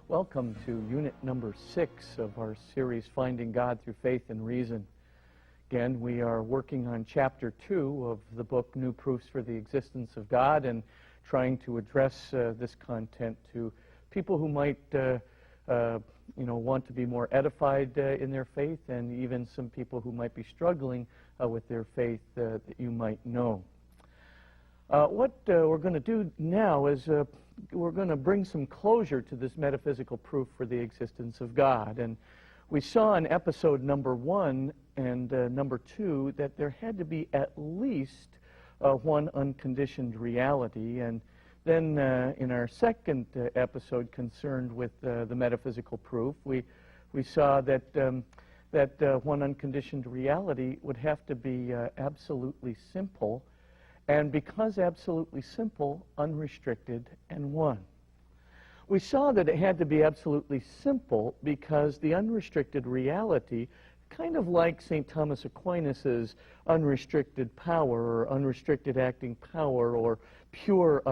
Welcome to unit number 6 of our series, Finding God Through Faith and Reason. Again, we are working on chapter 2 of the book, New Proofs for the Existence of God, and trying to address this content to people who might want to be more edified in their faith, and even some people who might be struggling with their faith that you might know. What we're going to do now is we're going to bring some closure to this metaphysical proof for the existence of God. And we saw in episode number 1 and number 2 that there had to be at least one unconditioned reality. And then in our second episode concerned with the metaphysical proof, we saw that that one unconditioned reality would have to be absolutely simple. And because absolutely simple, unrestricted, and one. We saw that it had to be absolutely simple because the unrestricted reality, kind of like St. Thomas Aquinas's unrestricted power or unrestricted acting power or pure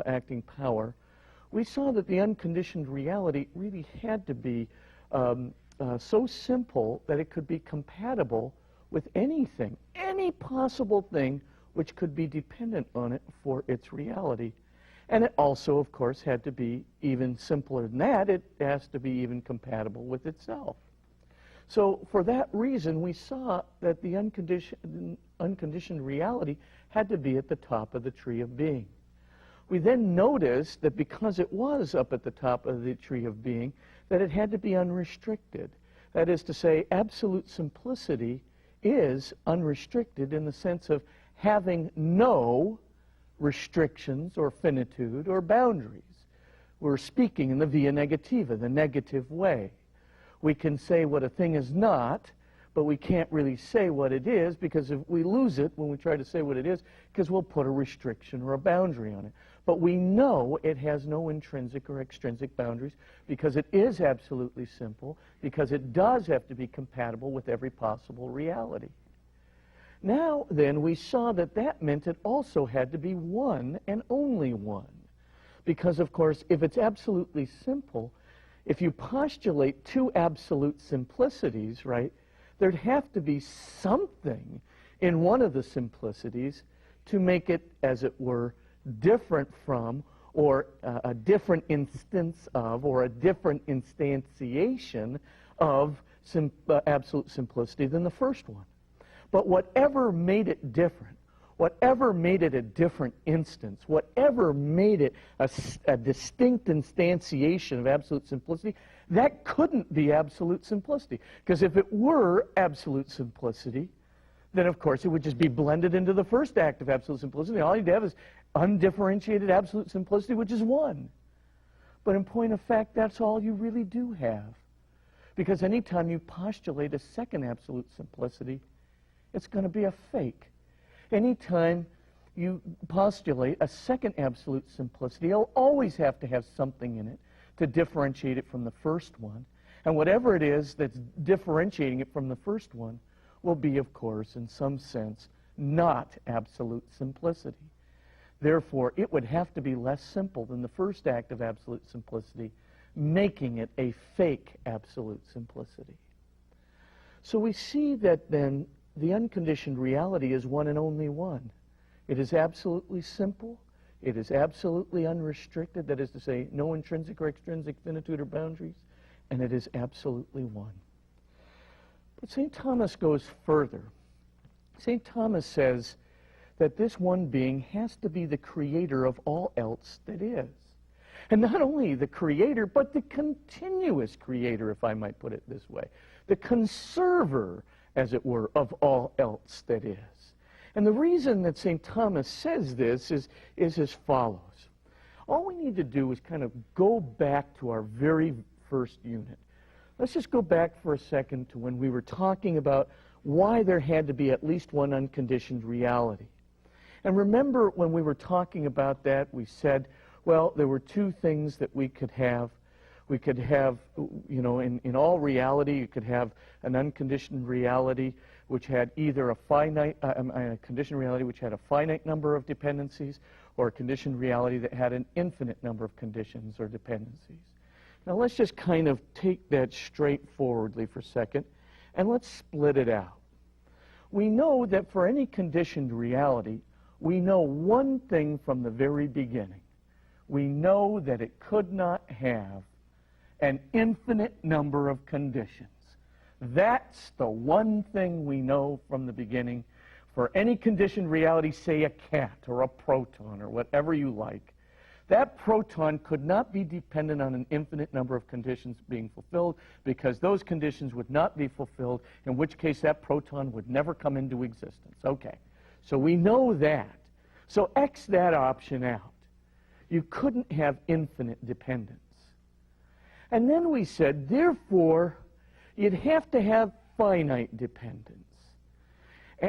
acting power, we saw that the unconditioned reality really had to be so simple that it could be compatible with anything, any possible thing which could be dependent on it for its reality. And it also, of course, had to be even simpler than that. It has to be even compatible with itself. So for that reason, we saw that the unconditioned reality had to be at the top of the tree of being. We then noticed that because it was up at the top of the tree of being, that it had to be unrestricted. That is to say, absolute simplicity is unrestricted in the sense of having no restrictions or finitude or boundaries. We're speaking in the via negativa, the negative way. We can say what a thing is not, but we can't really say what it is, because if we lose it when we try to say what it is, because we'll put a restriction or a boundary on it. But we know it has no intrinsic or extrinsic boundaries because it is absolutely simple, because it does have to be compatible with every possible reality. Now, then, we saw that that meant it also had to be one and only one. Because, of course, if it's absolutely simple, if you postulate two absolute simplicities, right, there'd have to be something in one of the simplicities to make it, as it were, different from, or a different instance of, or a different instantiation of absolute simplicity than the first one. But whatever made it different, whatever made it a different instance, whatever made it a distinct instantiation of absolute simplicity, that couldn't be absolute simplicity. Because if it were absolute simplicity, then of course it would just be blended into the first act of absolute simplicity. All you'd have is undifferentiated absolute simplicity, which is one. But in point of fact, that's all you really do have. Because anytime you postulate a second absolute simplicity, it's going to be a fake. Anytime you postulate a second absolute simplicity, you'll always have to have something in it to differentiate it from the first one. And whatever it is that's differentiating it from the first one will be, of course, in some sense, not absolute simplicity. Therefore, it would have to be less simple than the first act of absolute simplicity, making it a fake absolute simplicity. So we see that then the unconditioned reality is one and only one. It is absolutely simple. It is absolutely unrestricted. That is to say, no intrinsic or extrinsic finitude or boundaries. And it is absolutely one. But St. Thomas goes further. St. Thomas says that this one being has to be the creator of all else that is. And not only the creator, but the continuous creator, if I might put it this way. The conserver, as it were, of all else that is. And the reason that St. Thomas says this is as follows. All we need to do is kind of go back to our very first unit. Let's just go back for a second to when we were talking about why there had to be at least one unconditioned reality. And remember when we were talking about that, we said, well, there were two things that we could have. We could have, you know, in all reality, you could have an unconditioned reality which had either a conditioned reality which had a finite number of dependencies, or a conditioned reality that had an infinite number of conditions or dependencies. Now let's just kind of take that straightforwardly for a second, and let's split it out. We know that for any conditioned reality, we know one thing from the very beginning. We know that it could not have an infinite number of conditions. That's the one thing we know from the beginning. For any conditioned reality, say a cat or a proton or whatever you like, that proton could not be dependent on an infinite number of conditions being fulfilled, because those conditions would not be fulfilled, in which case that proton would never come into existence. Okay, so we know that. So X that option out. You couldn't have infinite dependence. And then we said, therefore, you'd have to have finite dependence.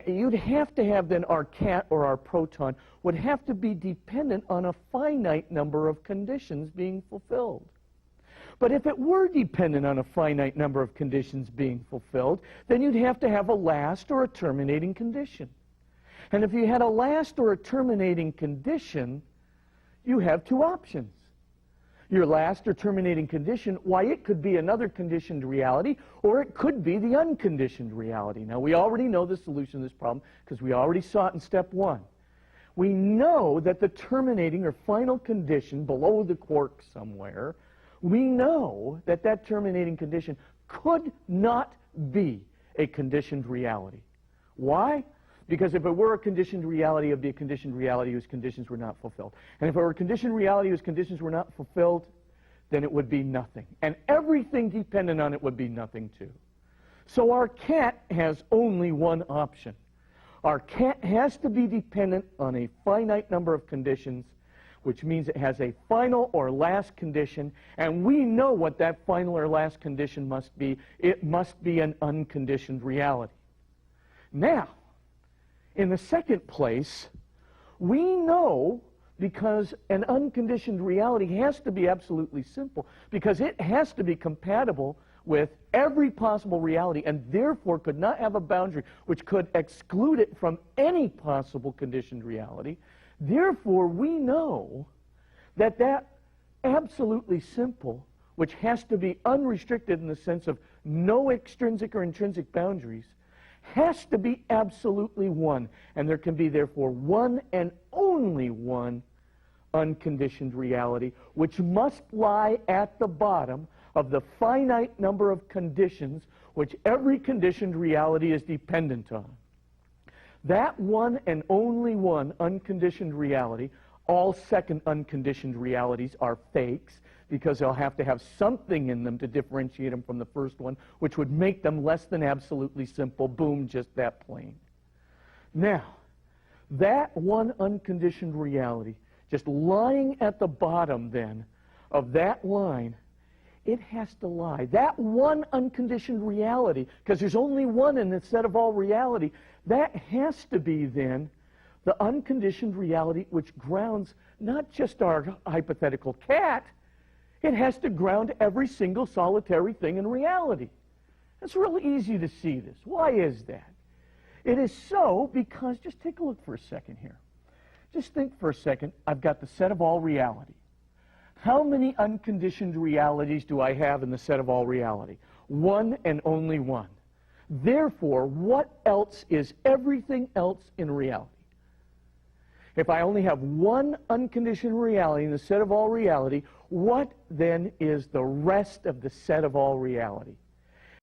You'd have to have then our cat or our proton would have to be dependent on a finite number of conditions being fulfilled. But if it were dependent on a finite number of conditions being fulfilled, then you'd have to have a last or a terminating condition. And if you had a last or a terminating condition, you have two options. Your last or terminating condition, why, it could be another conditioned reality, or it could be the unconditioned reality. Now, we already know the solution to this problem because we already saw it in step one. We know that the terminating or final condition below the quark somewhere, we know that that terminating condition could not be a conditioned reality. Why? Because if it were a conditioned reality, it would be a conditioned reality whose conditions were not fulfilled. And if it were a conditioned reality whose conditions were not fulfilled, then it would be nothing. And everything dependent on it would be nothing too. So our cat has only one option. Our cat has to be dependent on a finite number of conditions, which means it has a final or last condition, and we know what that final or last condition must be. It must be an unconditioned reality. Now, in the second place, we know, because an unconditioned reality has to be absolutely simple, because it has to be compatible with every possible reality, and therefore could not have a boundary which could exclude it from any possible conditioned reality. Therefore, we know that that absolutely simple, which has to be unrestricted in the sense of no extrinsic or intrinsic boundaries, has to be absolutely one, and there can be therefore one and only one unconditioned reality, which must lie at the bottom of the finite number of conditions which every conditioned reality is dependent on. That one and only one unconditioned reality, all second unconditioned realities are fakes, because they'll have to have something in them to differentiate them from the first one, which would make them less than absolutely simple. Boom, just that plain. Now, that one unconditioned reality, just lying at the bottom then of that line, it has to lie. That one unconditioned reality, because there's only one in the set of all reality, that has to be then the unconditioned reality which grounds not just our hypothetical cat, it has to ground every single solitary thing in reality. It's really easy to see this. Why is that? It is so because, just take a look for a second here. Just think for a second, I've got the set of all reality. How many unconditioned realities do I have in the set of all reality? One and only one. Therefore, what else is everything else in reality? If I only have one unconditioned reality in the set of all reality, what then is the rest of the set of all reality?